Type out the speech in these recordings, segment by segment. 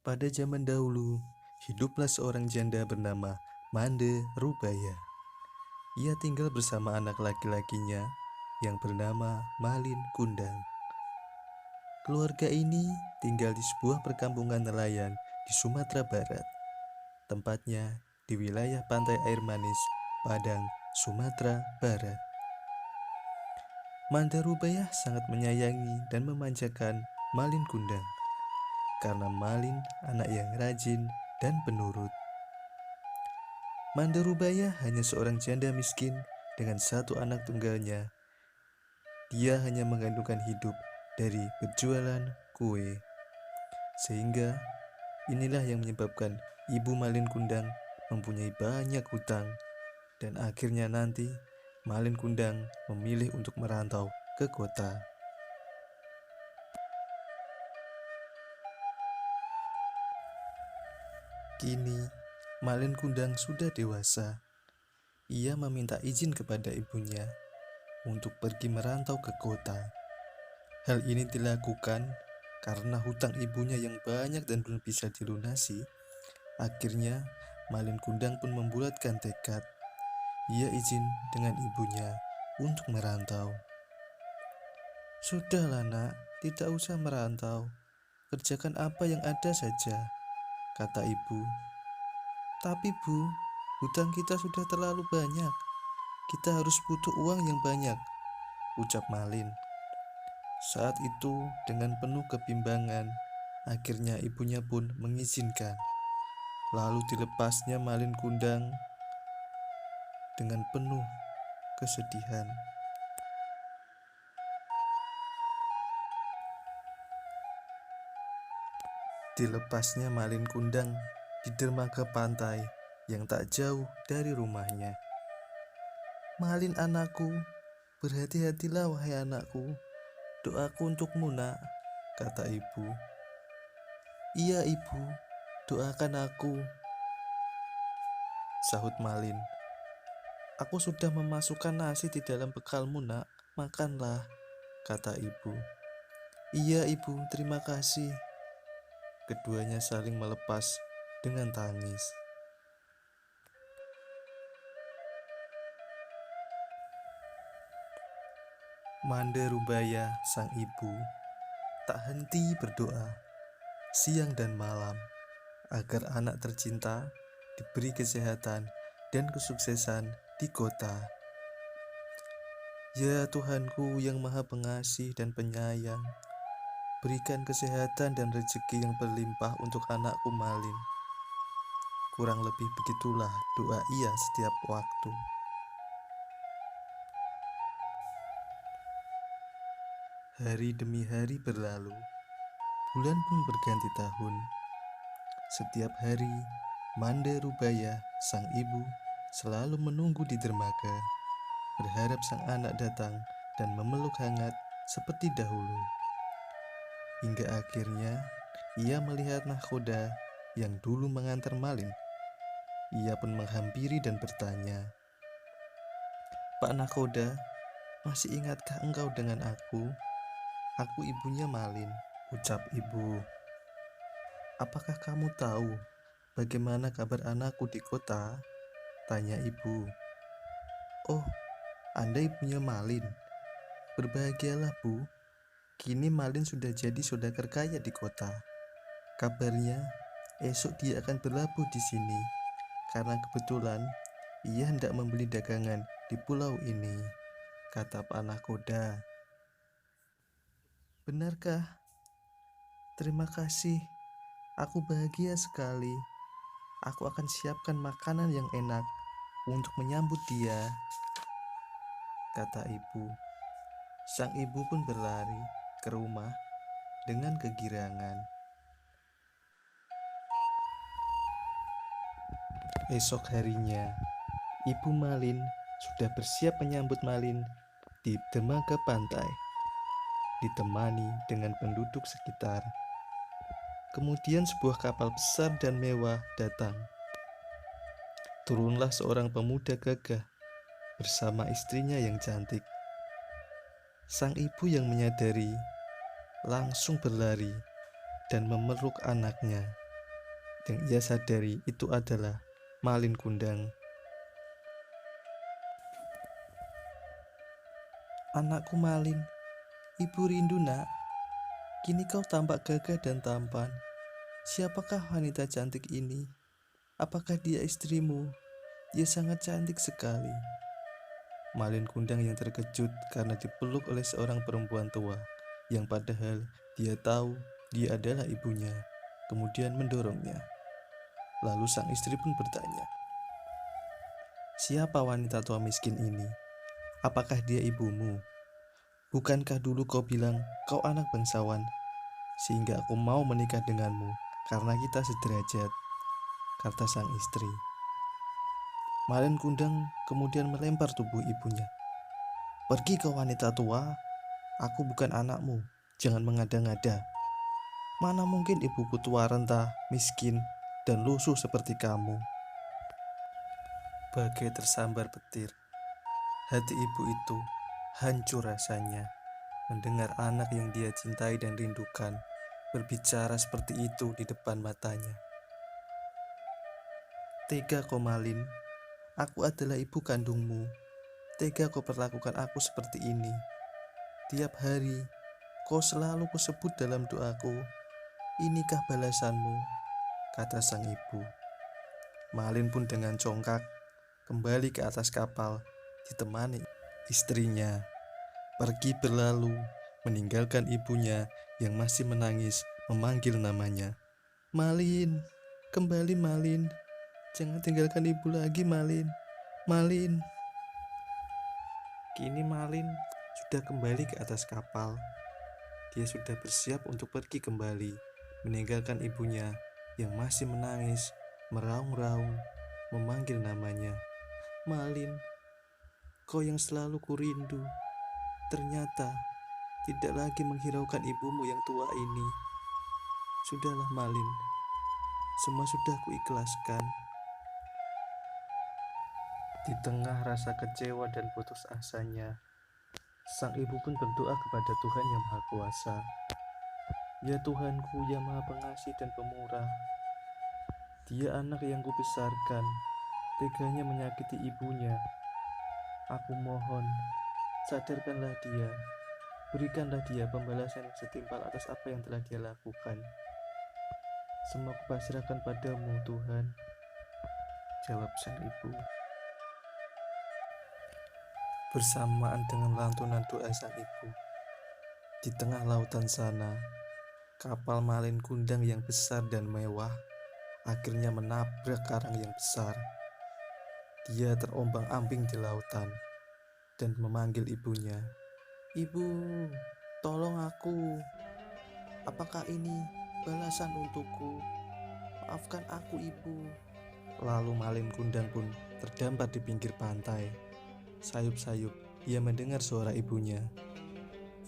Pada zaman dahulu, hiduplah seorang janda bernama Mande Rubaya. Ia tinggal bersama anak laki-lakinya yang bernama Malin Kundang. Keluarga ini tinggal di sebuah perkampungan nelayan di Sumatera Barat. Tempatnya di wilayah pantai air manis, Padang, Sumatera Barat. Mande Rubaya sangat menyayangi dan memanjakan Malin Kundang karena Malin anak yang rajin dan penurut. Mande Rubaya hanya seorang janda miskin dengan satu anak tunggalnya. Dia hanya menggantungkan hidup dari berjualan kue. Sehingga inilah yang menyebabkan ibu Malin Kundang mempunyai banyak hutang dan akhirnya nanti Malin Kundang memilih untuk merantau ke kota. Kini, Malin Kundang sudah dewasa. Ia meminta izin kepada ibunya untuk pergi merantau ke kota. Hal ini dilakukan karena hutang ibunya yang banyak dan belum bisa dilunasi. Akhirnya, Malin Kundang pun membulatkan tekad. Ia izin dengan ibunya untuk merantau. "Sudahlah nak, tidak usah merantau. Kerjakan apa yang ada saja," kata ibu. "Tapi Bu, hutang kita sudah terlalu banyak. Kita harus butuh uang yang banyak," ucap Malin. Saat itu dengan penuh kebimbangan, akhirnya ibunya pun mengizinkan. Lalu dilepasnya Malin Kundang dengan penuh kesedihan. Dilepasnya Malin Kundang di dermaga pantai yang tak jauh dari rumahnya. "Malin anakku, berhati-hatilah wahai anakku. Doaku untukmu nak," kata ibu. "Iya ibu, doakan aku," sahut Malin. "Aku sudah memasukkan nasi di dalam bekalmu nak, makanlah," kata ibu. "Iya ibu, terima kasih." Keduanya saling melepas dengan tangis. Mande Rubaya, sang ibu, tak henti berdoa siang dan malam agar anak tercinta diberi kesehatan dan kesuksesan di kota. "Ya Tuhanku yang Maha Pengasih dan Penyayang, berikan kesehatan dan rezeki yang berlimpah untuk anakku Malin." Kurang lebih begitulah doa ia setiap waktu. Hari demi hari berlalu, bulan pun berganti tahun. Setiap hari, Mande Rubaya, sang ibu, selalu menunggu di dermaga, berharap sang anak datang dan memeluk hangat seperti dahulu. Hingga akhirnya, ia melihat nahkoda yang dulu mengantar Malin. Ia pun menghampiri dan bertanya, "Pak Nahkoda, masih ingatkah engkau dengan aku? Aku ibunya Malin," ucap ibu. "Apakah kamu tahu bagaimana kabar anakku di kota?" tanya ibu. "Oh, Anda ibunya Malin. Berbahagialah Bu, kini Malin sudah jadi saudagar kaya di kota. Kabarnya esok dia akan berlabuh di sini, karena kebetulan ia hendak membeli dagangan di pulau ini," kata Pak Nahkoda. "Benarkah? Terima kasih. Aku bahagia sekali. Aku akan siapkan makanan yang enak untuk menyambut dia," kata ibu. Sang ibu pun berlari ke rumah dengan kegirangan. Esok harinya, ibu Malin sudah bersiap menyambut Malin di dermaga pantai, ditemani dengan penduduk sekitar. Kemudian sebuah kapal besar dan mewah datang. Turunlah seorang pemuda gagah bersama istrinya yang cantik. Sang ibu yang menyadari langsung berlari dan memeluk anaknya. Yang ia sadari itu adalah Malin Kundang. "Anakku Malin, ibu rindu nak. Kini kau tampak gagah dan tampan. Siapakah wanita cantik ini? Apakah dia istrimu? Dia sangat cantik sekali." Malin Kundang yang terkejut karena dipeluk oleh seorang perempuan tua yang padahal dia tahu dia adalah ibunya, kemudian mendorongnya. Lalu sang istri pun bertanya, "Siapa wanita tua miskin ini? Apakah dia ibumu? Bukankah dulu kau bilang kau anak bangsawan, sehingga aku mau menikah denganmu karena kita sederajat," kata sang istri. Malin Kundang kemudian melempar tubuh ibunya. "Pergi kau wanita tua, aku bukan anakmu, jangan mengada-ngada. Mana mungkin ibuku tua renta, miskin, dan lusuh seperti kamu." Bagai tersambar petir, hati ibu itu hancur rasanya mendengar anak yang dia cintai dan rindukan berbicara seperti itu di depan matanya. "Tega kau Malin, aku adalah ibu kandungmu. Tega kau perlakukan aku seperti ini. Tiap hari kau selalu kusebut dalam doaku. Inikah balasanmu?" kata sang ibu. Malin pun dengan congkak kembali ke atas kapal ditemani istrinya. Pergi berlalu meninggalkan ibunya yang masih menangis memanggil namanya. "Malin, kembali Malin. Jangan tinggalkan ibu lagi Malin. Malin." Kini Malin sudah kembali ke atas kapal. Dia sudah bersiap untuk pergi kembali meninggalkan ibunya yang masih menangis, meraung-raung, memanggil namanya. "Malin, kau yang selalu kurindu, ternyata tidak lagi menghiraukan ibumu yang tua ini. Sudahlah Malin, semua sudah kuikhlaskan." Di tengah rasa kecewa dan putus asanya, sang ibu pun berdoa kepada Tuhan yang Maha Kuasa. "Ya Tuhanku yang Maha Pengasih dan Pemurah, dia anak yang kubesarkan, teganya menyakiti ibunya. Aku mohon, sadarkanlah dia, berikanlah dia pembalasan yang setimpal atas apa yang telah dia lakukan. Semua kupasrahkan padamu Tuhan," jawab sang ibu. Bersamaan dengan lantunan doa sang ibu, di tengah lautan sana, kapal Malin Kundang yang besar dan mewah akhirnya menabrak karang yang besar. Dia terombang-ambing di lautan dan memanggil ibunya. "Ibu, tolong aku. Apakah ini balasan untukku? Maafkan aku, Ibu." Lalu Malin Kundang pun terdampar di pinggir pantai. Sayup-sayup ia mendengar suara ibunya.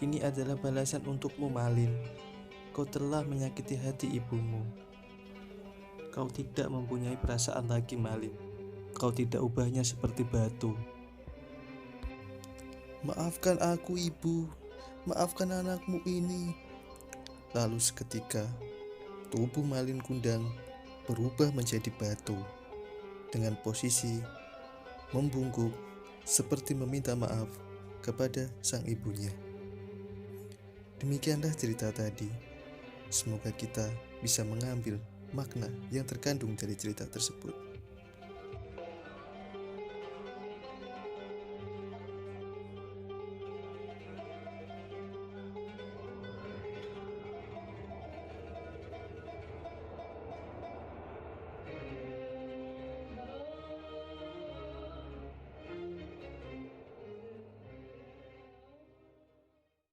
"Ini adalah balasan untukmu Malin. Kau telah menyakiti hati ibumu. Kau tidak mempunyai perasaan lagi Malin. Kau tidak ubahnya seperti batu. Maafkan aku ibu, maafkan anakmu ini." Lalu seketika tubuh Malin Kundang berubah menjadi batu dengan posisi membungkuk seperti meminta maaf kepada sang ibunya. Demikianlah cerita tadi. Semoga kita bisa mengambil makna yang terkandung dari cerita tersebut.